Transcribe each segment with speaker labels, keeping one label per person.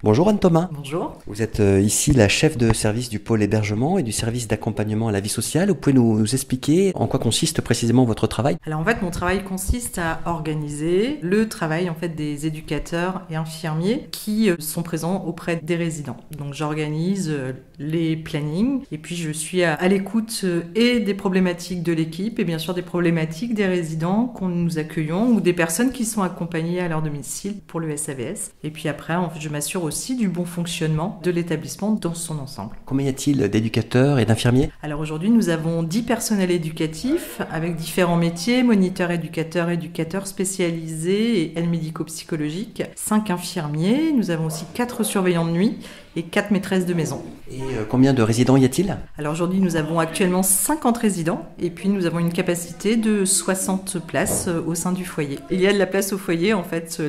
Speaker 1: Bonjour Anne-Thomas.
Speaker 2: Bonjour.
Speaker 1: Vous êtes ici la chef de service du pôle hébergement et du service d'accompagnement à la vie sociale. Vous pouvez nous expliquer en quoi consiste précisément votre travail?
Speaker 2: Alors en fait, mon travail consiste à organiser le travail des éducateurs et infirmiers qui sont présents auprès des résidents. Donc j'organise les plannings et puis je suis à l'écoute et des problématiques de l'équipe et bien sûr des problématiques des résidents qu'on nous accueillons ou des personnes qui sont accompagnées à leur domicile pour le SAVS. Et puis après, je m'assure aussi du bon fonctionnement de l'établissement dans son ensemble.
Speaker 1: Combien y a-t-il d'éducateurs et d'infirmiers?
Speaker 2: Alors aujourd'hui, nous avons 10 personnels éducatifs avec différents métiers, moniteurs éducateurs, éducateurs spécialisés et aides médico-psychologiques, 5 infirmiers, nous avons aussi 4 surveillants de nuit et 4 maîtresses de maison.
Speaker 1: Et combien de résidents y a-t-il?
Speaker 2: Alors aujourd'hui, nous avons actuellement 50 résidents et puis nous avons une capacité de 60 places au sein du foyer. Il y a de la place au foyer,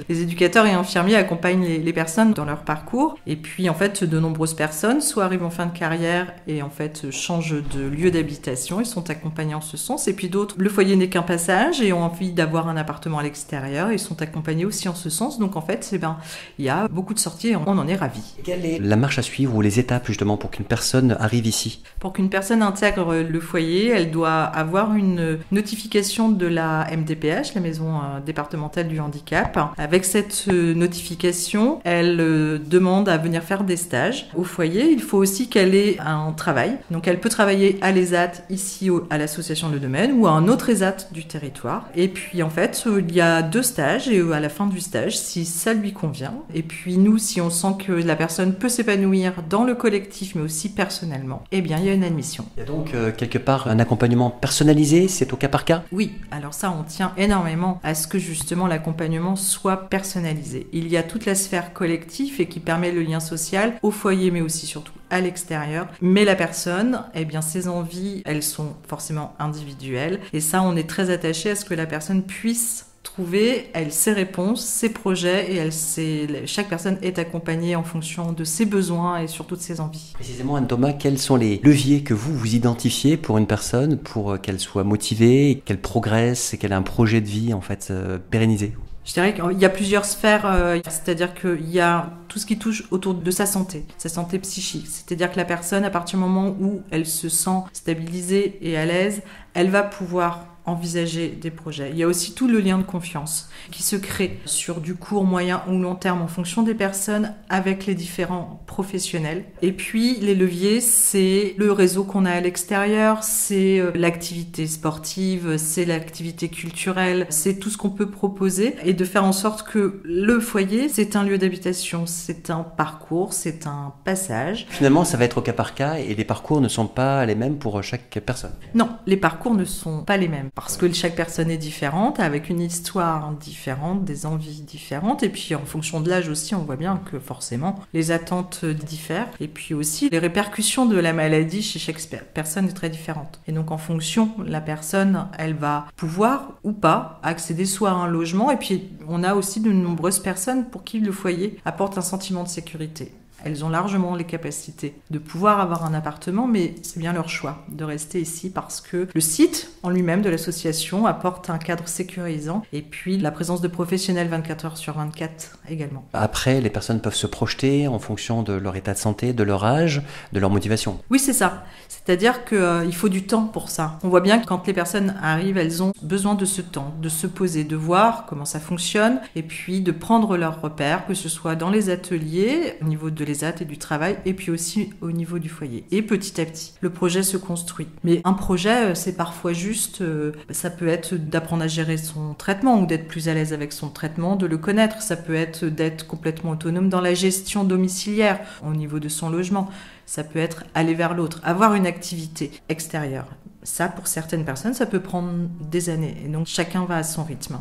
Speaker 2: les éducateurs et infirmiers accompagnent les personnes dans leur parcours et puis de nombreuses personnes soit arrivent en fin de carrière et changent de lieu d'habitation, ils sont accompagnés en ce sens et puis d'autres, le foyer n'est qu'un passage et ont envie d'avoir un appartement à l'extérieur, ils sont accompagnés aussi en ce sens. Donc il y a beaucoup de sorties et on en est ravis.
Speaker 1: Quelle est la marche à suivre ou les étapes justement pour qu'une personne arrive ici?
Speaker 2: Pour qu'une personne intègre le foyer, elle doit avoir une notification de la MDPH, la Maison départementale du handicap. Avec cette notification, elle demande à venir faire des stages au foyer. Il faut aussi qu'elle ait un travail. Donc elle peut travailler à l'ESAT ici à l'association Le Domaine ou à un autre ESAT du territoire. Et puis il y a 2 stages et à la fin du stage, si ça lui convient. Et puis nous, si on sent que la personne peut s'épanouir dans le collectif mais aussi personnellement, il y a une admission.
Speaker 1: Il y a donc quelque part un accompagnement personnalisé, c'est au cas par cas?
Speaker 2: Oui, alors ça on tient énormément à ce que justement l'accompagnement soit personnalisé. Il y a toute la sphère collective et qui permet le lien social au foyer mais aussi surtout à l'extérieur. Mais la personne, ses envies, elles sont forcément individuelles et ça on est très attaché à ce que la personne puisse trouver ses réponses, ses projets et chaque personne est accompagnée en fonction de ses besoins et surtout de ses envies.
Speaker 1: Précisément Anne-Thomas, quels sont les leviers que vous identifiez pour une personne pour qu'elle soit motivée, qu'elle progresse et qu'elle ait un projet de vie pérennisé?
Speaker 2: Je dirais qu'il y a plusieurs sphères, c'est-à-dire qu'il y a tout ce qui touche autour de sa santé psychique. C'est-à-dire que la personne, à partir du moment où elle se sent stabilisée et à l'aise, elle va pouvoir envisager des projets. Il y a aussi tout le lien de confiance qui se crée sur du court, moyen ou long terme en fonction des personnes avec les différents professionnels. Et puis les leviers, c'est le réseau qu'on a à l'extérieur, c'est l'activité sportive, c'est l'activité culturelle, c'est tout ce qu'on peut proposer et de faire en sorte que le foyer, c'est un lieu d'habitation, c'est un parcours, c'est un passage.
Speaker 1: Finalement, ça va être au cas par cas et les parcours ne sont pas les mêmes pour chaque personne.
Speaker 2: Non, les parcours ne sont pas les mêmes. Parce que chaque personne est différente, avec une histoire différente, des envies différentes. Et puis en fonction de l'âge aussi, on voit bien que forcément, les attentes diffèrent. Et puis aussi, les répercussions de la maladie chez chaque personne est très différente. Et donc en fonction, la personne, elle va pouvoir ou pas accéder soit à un logement. Et puis on a aussi de nombreuses personnes pour qui le foyer apporte un sentiment de sécurité. Elles ont largement les capacités de pouvoir avoir un appartement, mais c'est bien leur choix de rester ici parce que le site en lui-même de l'association apporte un cadre sécurisant et puis la présence de professionnels 24 heures sur 24 également.
Speaker 1: Après, les personnes peuvent se projeter en fonction de leur état de santé, de leur âge, de leur motivation.
Speaker 2: Oui, c'est ça. C'est-à-dire qu'il faut du temps pour ça. On voit bien que quand les personnes arrivent, elles ont besoin de ce temps, de se poser, de voir comment ça fonctionne et puis de prendre leurs repères, que ce soit dans les ateliers, au niveau de l'ESAT et du travail, et puis aussi au niveau du foyer. Et petit à petit, le projet se construit. Mais un projet, c'est parfois juste, ça peut être d'apprendre à gérer son traitement ou d'être plus à l'aise avec son traitement, de le connaître. Ça peut être d'être complètement autonome dans la gestion domiciliaire au niveau de son logement. Ça peut être aller vers l'autre, avoir une activité extérieure. Ça, pour certaines personnes, ça peut prendre des années. Et donc, chacun va à son rythme.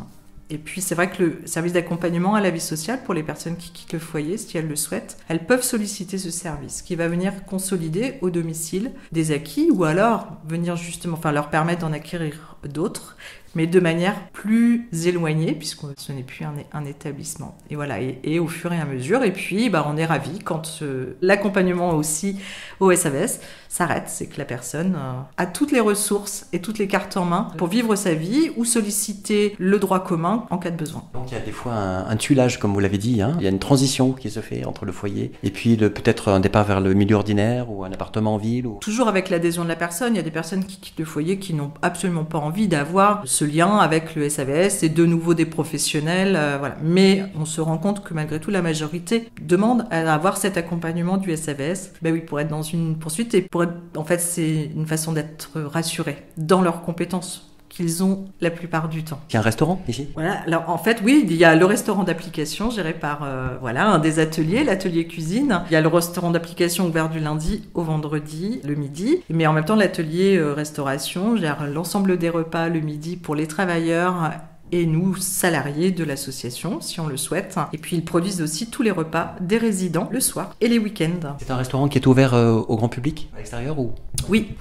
Speaker 2: Et puis, c'est vrai que le service d'accompagnement à la vie sociale, pour les personnes qui quittent le foyer, si elles le souhaitent, elles peuvent solliciter ce service qui va venir consolider au domicile des acquis ou alors venir justement, leur permettre d'en acquérir d'autres mais de manière plus éloignée, puisque ce n'est plus un établissement. Et voilà, et au fur et à mesure, et puis on est ravis quand l'accompagnement aussi au SAVS s'arrête, c'est que la personne a toutes les ressources et toutes les cartes en main pour vivre sa vie ou solliciter le droit commun en cas de besoin.
Speaker 1: Donc il y a des fois un tuilage, comme vous l'avez dit, hein. Il y a une transition qui se fait entre le foyer et puis peut-être un départ vers le milieu ordinaire ou un appartement en ville.
Speaker 2: Toujours avec l'adhésion de la personne. Il y a des personnes qui quittent le foyer qui n'ont absolument pas envie d'avoir ce lien avec le SAVS et de nouveau des professionnels. Voilà. Mais on se rend compte que malgré tout, la majorité demande à avoir cet accompagnement du SAVS. Ben oui, pour être dans une poursuite et en fait, c'est une façon d'être rassuré dans leurs compétences qu'ils ont la plupart du temps.
Speaker 1: Il y a un restaurant ici ?
Speaker 2: Voilà, alors en fait, oui, il y a le restaurant d'application géré par un des ateliers, l'atelier cuisine. Il y a le restaurant d'application ouvert du lundi au vendredi, le midi. Mais en même temps, l'atelier restauration gère l'ensemble des repas le midi pour les travailleurs et nous, salariés de l'association, si on le souhaite. Et puis, ils produisent aussi tous les repas des résidents le soir et les week-ends.
Speaker 1: C'est un restaurant qui est ouvert au grand public, à l'extérieur ou...
Speaker 2: Oui.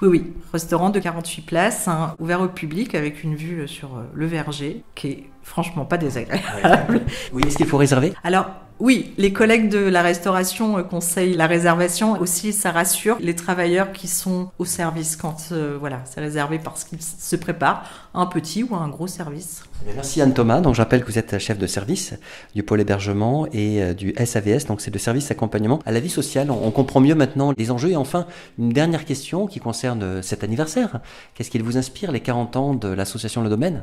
Speaker 2: Restaurant de 48 places, ouvert au public avec une vue sur le verger, qui est franchement pas désagréable.
Speaker 1: Oui, est-ce qu'il faut réserver ?
Speaker 2: Alors, oui, les collègues de la restauration conseillent la réservation. Aussi, ça rassure les travailleurs qui sont au service quand c'est réservé parce qu'ils se préparent à un petit ou à un gros service.
Speaker 1: Merci Anne Thomas. Donc, je rappelle que vous êtes chef de service du pôle hébergement et du SAVS. Donc, c'est le service accompagnement à la vie sociale. On comprend mieux maintenant les enjeux. Et enfin, une dernière question qui concerne cet anniversaire. Qu'est-ce qui vous inspire, les 40 ans de l'association Le Domaine ?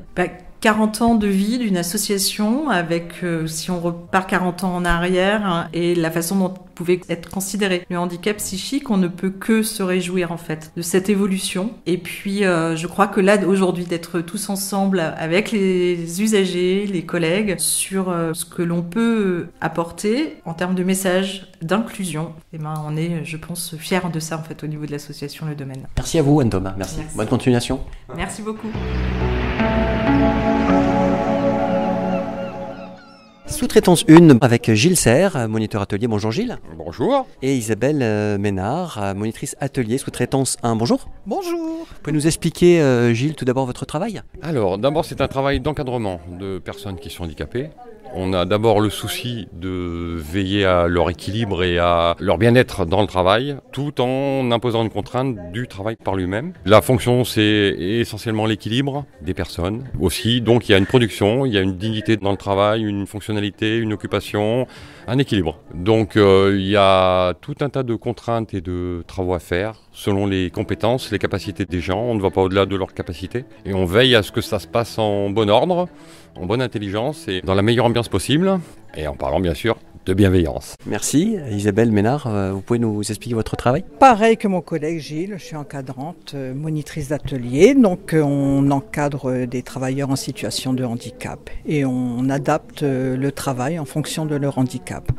Speaker 2: 40 ans de vie d'une association avec, si on repart 40 ans en arrière, et la façon dont pouvait être considéré le handicap psychique, on ne peut que se réjouir en fait de cette évolution. Et puis je crois que là aujourd'hui d'être tous ensemble avec les usagers, les collègues sur ce que l'on peut apporter en termes de messages d'inclusion, on est, je pense, fiers de ça en fait au niveau de l'association Le Domaine.
Speaker 1: Merci à vous Anne Thomas, merci. Bonne continuation.
Speaker 2: Merci beaucoup.
Speaker 1: Sous-traitance 1 avec Gilles Serre, moniteur atelier. Bonjour Gilles.
Speaker 3: Bonjour.
Speaker 1: Et Isabelle Ménard, monitrice atelier, sous-traitance 1. Bonjour.
Speaker 4: Bonjour.
Speaker 1: Vous pouvez nous expliquer, Gilles, tout d'abord votre travail ?
Speaker 3: Alors, d'abord, c'est un travail d'encadrement de personnes qui sont handicapées. On a d'abord le souci de veiller à leur équilibre et à leur bien-être dans le travail, tout en imposant une contrainte du travail par lui-même. La fonction, c'est essentiellement l'équilibre des personnes aussi. Donc, il y a une production, il y a une dignité dans le travail, une fonctionnalité, une occupation, un équilibre. Donc, il y a tout un tas de contraintes et de travaux à faire selon les compétences, les capacités des gens. On ne va pas au-delà de leurs capacités. Et on veille à ce que ça se passe en bon ordre, en bonne intelligence et dans la meilleure ambiance possible. Et en parlant bien sûr de bienveillance.
Speaker 1: Merci. Isabelle Ménard, vous pouvez nous expliquer votre travail ?
Speaker 4: Pareil que mon collègue Gilles, je suis encadrante, monitrice d'atelier. Donc on encadre des travailleurs en situation de handicap et on adapte le travail en fonction de leur handicap.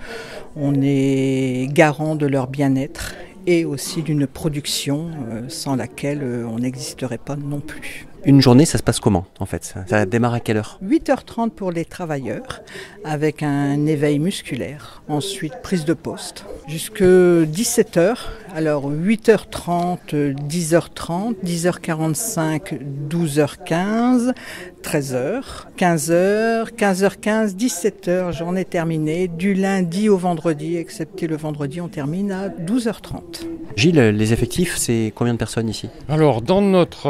Speaker 4: On est garant de leur bien-être et aussi d'une production sans laquelle on n'existerait pas non plus.
Speaker 1: Une journée, ça se passe comment en fait ? Ça démarre à quelle heure ?
Speaker 4: 8h30 pour les travailleurs avec un éveil musculaire. Ensuite, prise de poste jusque 17h. Alors 8h30, 10h30, 10h45, 12h15, 13h, 15h, 15h15, 17h, journée terminée. Du lundi au vendredi, excepté le vendredi, on termine à 12h30.
Speaker 1: Gilles, les effectifs, c'est combien de personnes ici ?
Speaker 3: Alors, dans notre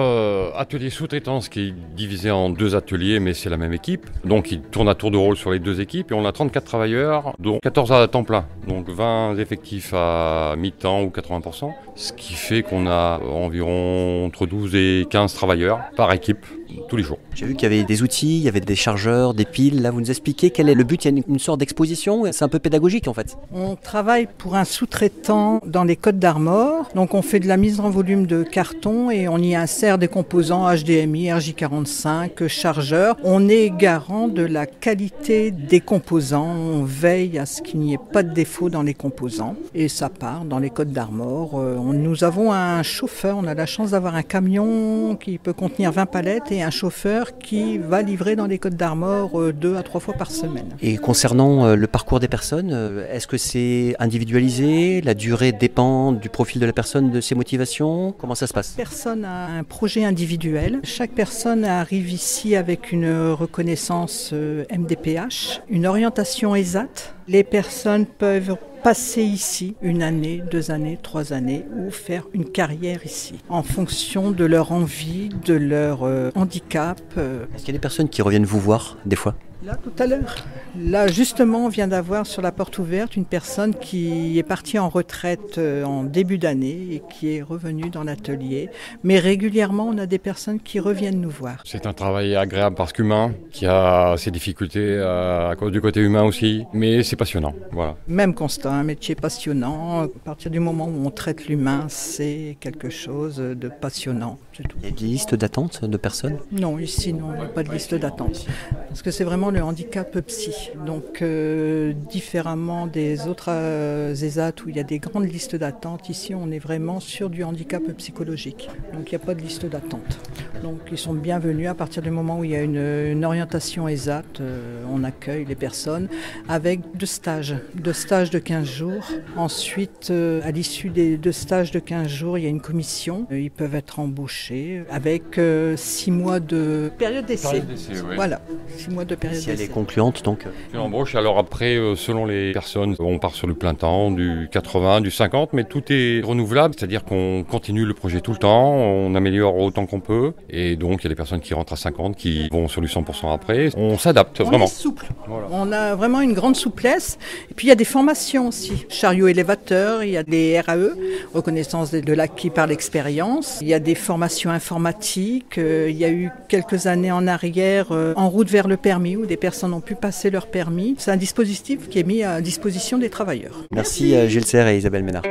Speaker 3: atelier sous-traitance qui est divisé en 2 ateliers, mais c'est la même équipe, donc il tourne à tour de rôle sur les 2 équipes, et on a 34 travailleurs, dont 14 à temps plein, donc 20 effectifs à mi-temps ou 80%, ce qui fait qu'on a environ entre 12 et 15 travailleurs par équipe tous les jours.
Speaker 1: J'ai vu qu'il y avait des outils, il y avait des chargeurs, des piles. Là, vous nous expliquez quel est le but ? Il y a une sorte d'exposition, c'est un peu pédagogique en fait.
Speaker 4: On travaille pour un sous-traitant dans les Côtes d'Armor. Donc on fait de la mise en volume de carton et on y insère des composants HDMI, RJ45, chargeurs. On est garant de la qualité des composants. On veille à ce qu'il n'y ait pas de défaut dans les composants. Et ça part dans les Côtes d'Armor. Nous avons un chauffeur, on a la chance d'avoir un camion qui peut contenir 20 palettes et et un chauffeur qui va livrer dans les Côtes d'Armor 2 à 3 fois par semaine.
Speaker 1: Et concernant le parcours des personnes, est-ce que c'est individualisé? La durée dépend du profil de la personne, de ses motivations? Comment ça se passe?
Speaker 4: Personne a un projet individuel. Chaque personne arrive ici avec une reconnaissance MDPH, une orientation ESAT. Les personnes peuvent passer ici 1 année, 2 années, 3 années ou faire une carrière ici en fonction de leur envie, de leur handicap.
Speaker 1: Est-ce qu'il y a des personnes qui reviennent vous voir des fois?
Speaker 4: Là, tout à l'heure. Là, justement, on vient d'avoir sur la porte ouverte une personne qui est partie en retraite en début d'année et qui est revenue dans l'atelier. Mais régulièrement, on a des personnes qui reviennent nous voir.
Speaker 3: C'est un travail agréable parce qu'humain, qui a ses difficultés à cause du côté humain aussi, mais c'est passionnant. Voilà.
Speaker 4: Même constat, un métier passionnant. À partir du moment où on traite l'humain, c'est quelque chose de passionnant. C'est tout.
Speaker 1: Il y a des listes d'attente de personnes?
Speaker 4: Non, ici, non, il n'y a pas de liste d'attente. Parce que c'est vraiment le handicap psy. Donc, différemment des autres ESAT où il y a des grandes listes d'attente, ici, on est vraiment sur du handicap psychologique. Donc, il n'y a pas de liste d'attente. Donc, ils sont bienvenus à partir du moment où il y a une orientation ESAT. On accueille les personnes avec 2 stages de 15 jours. Ensuite, à l'issue des 2 stages de 15 jours, il y a une commission. Ils peuvent être embauchés avec 6 mois de période d'essai.
Speaker 3: Oui.
Speaker 4: Voilà, 6 mois de période
Speaker 1: Si elle
Speaker 4: d'essai.
Speaker 1: est concluante, donc...
Speaker 3: Une embauche, alors après, selon les personnes, on part sur du plein temps, du 80, du 50, mais tout est renouvelable, c'est-à-dire qu'on continue le projet tout le temps, on améliore autant qu'on peut, et donc il y a des personnes qui rentrent à 50, qui vont sur du 100% après. On s'adapte,
Speaker 4: On
Speaker 3: vraiment.
Speaker 4: est souple.
Speaker 3: Voilà.
Speaker 4: On a vraiment une grande souplesse. Et puis il y a des formations aussi. Chariot élévateur, il y a des RAE, reconnaissance de l'acquis par l'expérience. Il y a des formations informatiques. Il y a eu quelques années en arrière en route vers le permis où des personnes ont pu passer leur permis. C'est un dispositif qui est mis à disposition des travailleurs.
Speaker 1: Merci Gilles Serre et Isabelle Ménard.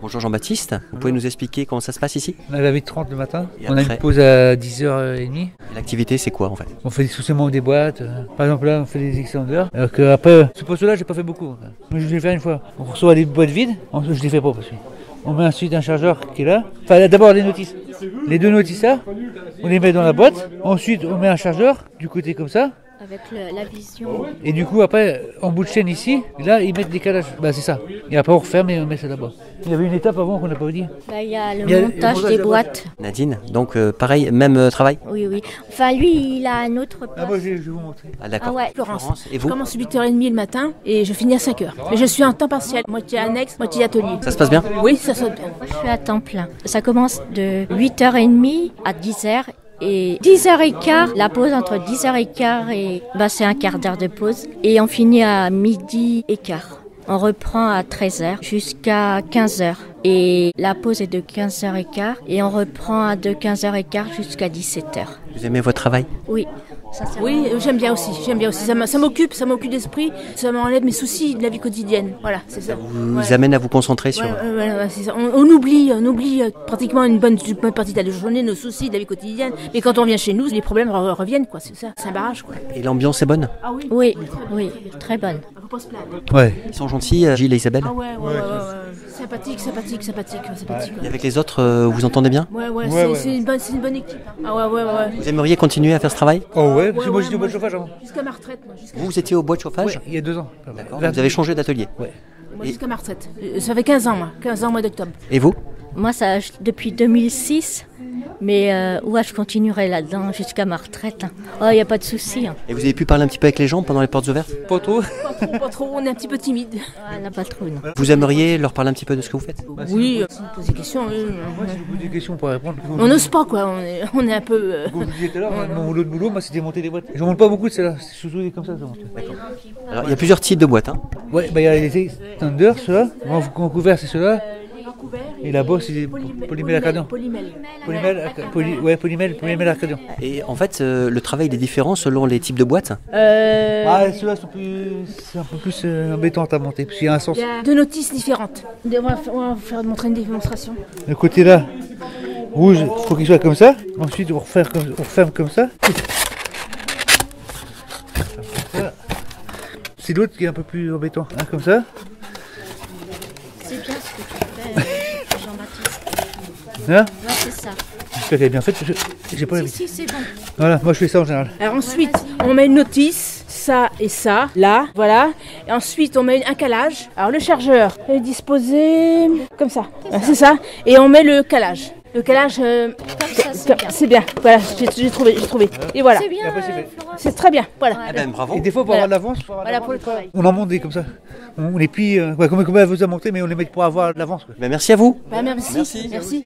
Speaker 1: Bonjour Jean-Baptiste, vous pouvez nous expliquer comment ça se passe ici?
Speaker 5: On a la 8h30 le matin,
Speaker 1: Et
Speaker 5: on a
Speaker 1: après
Speaker 5: une pause à 10h30.
Speaker 1: Et l'activité c'est quoi en fait?
Speaker 5: On fait des sous-sements des boîtes, par exemple là on fait des extendeurs. Alors qu'après, ce poste-là j'ai pas fait beaucoup. Mais je vais le faire une fois. On reçoit les boîtes vides, ensuite je les fais pas parce que on met ensuite un chargeur qui est là. Enfin d'abord les notices. Les 2 notices là, on les met dans la boîte. Ensuite on met un chargeur du côté comme ça.
Speaker 6: Avec la vision.
Speaker 5: Et du coup après en bout de chaîne ici, là ils mettent des calages. Bah c'est ça. Et après on referme et on met ça là-bas. Il y avait une étape avant qu'on n'a pas dit.
Speaker 6: Là, il y a le
Speaker 5: Il y a le
Speaker 6: montage
Speaker 5: montage
Speaker 6: des
Speaker 5: de la
Speaker 6: boîtes.
Speaker 1: Nadine, donc pareil, même travail?
Speaker 6: Oui, oui. Enfin, lui, il a un autre poste.
Speaker 5: Ah moi je vais vous montrer.
Speaker 1: Ah d'accord.
Speaker 6: Ah ouais.
Speaker 7: Florence.
Speaker 1: Et
Speaker 7: Je
Speaker 1: vous?
Speaker 7: commence 8h30 le matin et je finis à 5h. Mais je suis en temps partiel, moitié annexe, moitié atelier.
Speaker 1: Ça se passe bien?
Speaker 7: Oui, ça se passe bien.
Speaker 6: Moi, je suis à temps plein. Ça commence de 8h30 à 10h. Et 10h15, la pause entre 10h15 et... c'est un quart d'heure de pause. Et on finit à 12h15. On reprend à 13h jusqu'à 15h. Et la pause est de 15h15 et on reprend de 15h15 jusqu'à 17h.
Speaker 1: Vous aimez votre travail?
Speaker 6: Oui. Ça,
Speaker 7: Oui, j'aime bien aussi. Ça m'occupe d'esprit, ça m'enlève mes soucis de la vie quotidienne. Voilà, c'est ça.
Speaker 1: Vous amène à vous concentrer sur...
Speaker 7: Ouais, c'est ça. On oublie pratiquement une bonne partie de la journée, nos soucis de la vie quotidienne. Mais quand on vient chez nous, les problèmes reviennent, quoi. C'est ça, c'est un barrage, quoi.
Speaker 1: Et l'ambiance est bonne?
Speaker 7: Ah oui.
Speaker 6: Oui, oui, très bonne.
Speaker 7: On peut pas se plaindre.
Speaker 5: Ouais.
Speaker 1: Ils sont gentils, Gilles et Isabelle?
Speaker 7: Ah ouais. Sympathique.
Speaker 1: Et avec les autres, vous entendez bien?
Speaker 7: Ouais,
Speaker 5: Ouais.
Speaker 7: c'est une bonne équipe. Hein. Ah ouais.
Speaker 1: Vous aimeriez continuer à faire ce travail?
Speaker 5: Oh ouais, parce que moi j'étais au bois de chauffage avant.
Speaker 7: Jusqu'à ma retraite, moi.
Speaker 1: Vous étiez au bois de chauffage?
Speaker 5: Ouais, il y a 2 ans.
Speaker 1: D'accord. Vous avez changé d'atelier?
Speaker 5: Ouais.
Speaker 7: Moi, jusqu'à ma retraite. Ça fait 15 ans, moi. 15 ans au mois d'octobre.
Speaker 1: Et vous?
Speaker 6: Moi, ça depuis 2006, mais je continuerai là-dedans jusqu'à ma retraite. Oh, il n'y a pas de souci. Hein.
Speaker 1: Et vous avez pu parler un petit peu avec les gens pendant les portes ouvertes?
Speaker 5: Pas trop.
Speaker 7: Pas trop, on est un petit peu timide.
Speaker 6: La patrouille. Non.
Speaker 1: Vous aimeriez leur parler un petit peu de ce que vous faites?
Speaker 7: Oui, si vous posez des questions.
Speaker 5: Moi si vous posez des questions pour répondre.
Speaker 7: On n'ose pas, quoi. On est un peu.
Speaker 5: Comme je vous disais tout à l'heure, mon boulot de boulot, moi c'était monter des boîtes. Je monte pas beaucoup de celles-là, c'est surtout des comme ça.
Speaker 1: Alors, il y a plusieurs types de boîtes. Hein.
Speaker 5: Ouais, il y a les extenders, ceux-là. En couvert, c'est ceux-là. Et là-bas, c'est des polymères Arcadion. Polymères Arcadion.
Speaker 1: Et en fait, le travail il est différent selon les types de boîtes.
Speaker 5: Ah, ceux-là sont c'est un peu plus embêtantes à monter, parce qu'il y a un sens.
Speaker 7: Il y a 2 notices différentes. On va faire montrer une démonstration.
Speaker 5: Le côté là, rouge, il faut qu'il soit comme ça. Ensuite, on referme comme ça. C'est l'autre qui est un peu plus embêtant, hein, comme ça.
Speaker 6: C'est bien ce que tu fais, Jean-Baptiste.
Speaker 5: Hein?
Speaker 6: Ouais, c'est ça.
Speaker 5: J'espère qu'elle est bien faite, j'ai pas l'habitude.
Speaker 6: Si, c'est bon.
Speaker 5: Voilà, moi je fais ça en général.
Speaker 7: Alors ensuite, on met une notice, ça et ça, là, voilà. Et ensuite, on met un calage. Alors le chargeur est disposé comme ça. C'est ça. Et on met le calage. Le calage, c'est bien. Voilà, j'ai trouvé. Et voilà.
Speaker 6: C'est bien,
Speaker 5: après, c'est fait.
Speaker 6: Florence.
Speaker 7: C'est très bien. Voilà.
Speaker 1: Ah ben, bravo.
Speaker 5: Et des fois pour
Speaker 7: Voilà.
Speaker 5: avoir de l'avance,
Speaker 7: Voilà pour le travail.
Speaker 5: on en monte des comme ça. On les plie, comme elle vous a monté, mais on les met pour avoir de l'avance.
Speaker 1: Ben, merci à vous.
Speaker 7: Bah, merci.
Speaker 1: Merci.
Speaker 7: Merci.